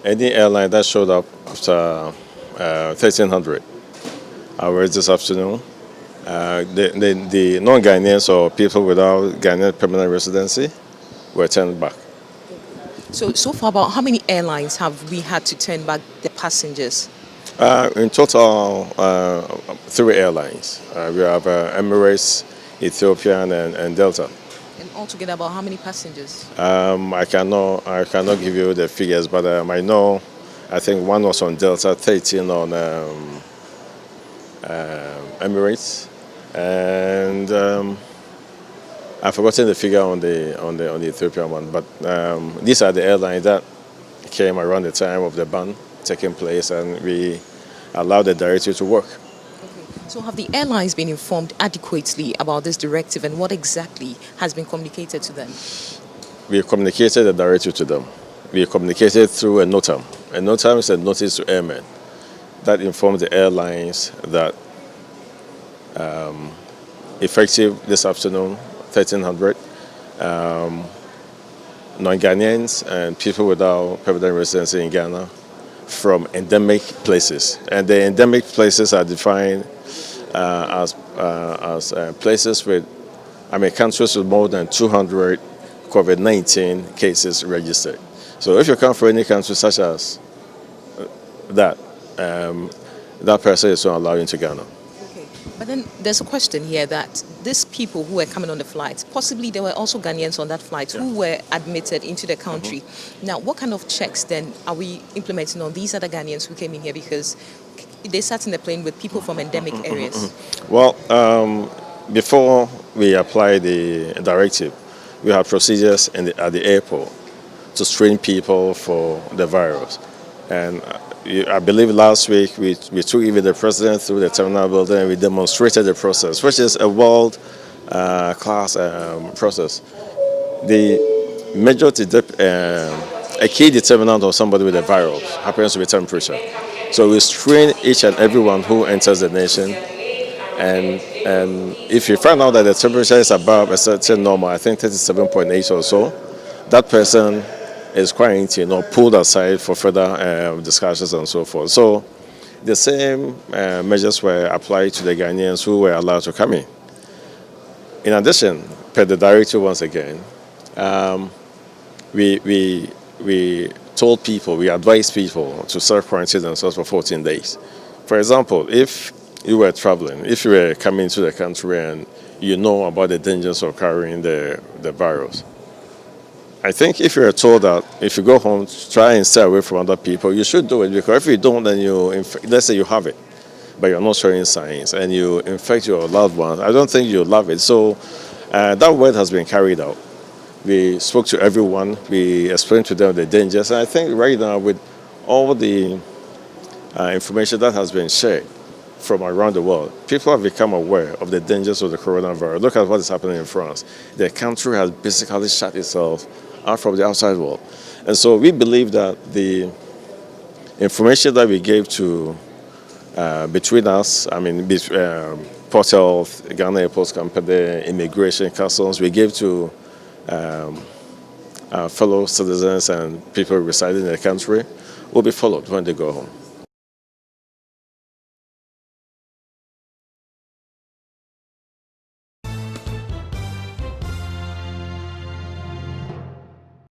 Any airline that showed up after 1300 hours this afternoon, the non-Ghanaians or people without Ghanaian permanent residency were turned back. So far, about how many airlines have we had to turn back the passengers? In total, three airlines. We have Emirates, Ethiopian, and Delta. And altogether, about how many passengers? I cannot give you the figures, but I know. I think one was on Delta, 13 on Emirates, and I've forgotten the figure on the Ethiopian one. But these are the airlines that came around the time of the ban taking place, and we allowed the directive to work. So have the airlines been informed adequately about this directive and what exactly has been communicated to them? We communicated the directive to them. We communicated through a NOTAM. A NOTAM is a notice to airmen that informs the airlines that effective this afternoon, 1300, non-Ghanaians and people without permanent residency in Ghana from endemic places. And the endemic places are defined as places with, countries with more than 200 COVID-19 cases registered. So if you come from any country such as that, that person is not allowed into Ghana. Okay. But then there's a question here that these people who were coming on the flight, possibly there were also Ghanaians on that flight who were admitted into the country. Now, what kind of checks then are we implementing on these other Ghanaians who came in here because they sat in the plane with people from endemic areas? Well, before we apply the directive, we have procedures at the airport to screen people for the virus. And I believe last week we took even the president through the terminal building and we demonstrated the process, which is a world class process. The major a key determinant of somebody with a virus happens to be temperature. So we screen each and everyone who enters the nation, and if you find out that the temperature is above a certain normal, I think 37.8 or so, that person is quarantined or pulled aside for further discussions and so forth. So the same measures were applied to the Ghanaians who were allowed to come in. In addition, per the directive once again, we told people, we advised people to self-quarantine themselves for 14 days. For example, if you were traveling, if you were coming to the country and you know about the dangers of carrying the virus, I think if you're told that if you go home, try and stay away from other people, you should do it, because if you don't, then let's say you have it, but you're not showing signs and you infect your loved ones, I don't think you'll love it. So that word has been carried out. We spoke to everyone, we explained to them the dangers, and I think right now with all the information that has been shared from around the world, people have become aware of the dangers of the coronavirus. Look at what is happening in France. The country has basically shut itself out from the outside world. And so we believe that the information that we gave to, between us, Port Health, Ghana Airports Company, Immigration, Customs, we gave to our fellow citizens and people residing in the country will be followed when they go home.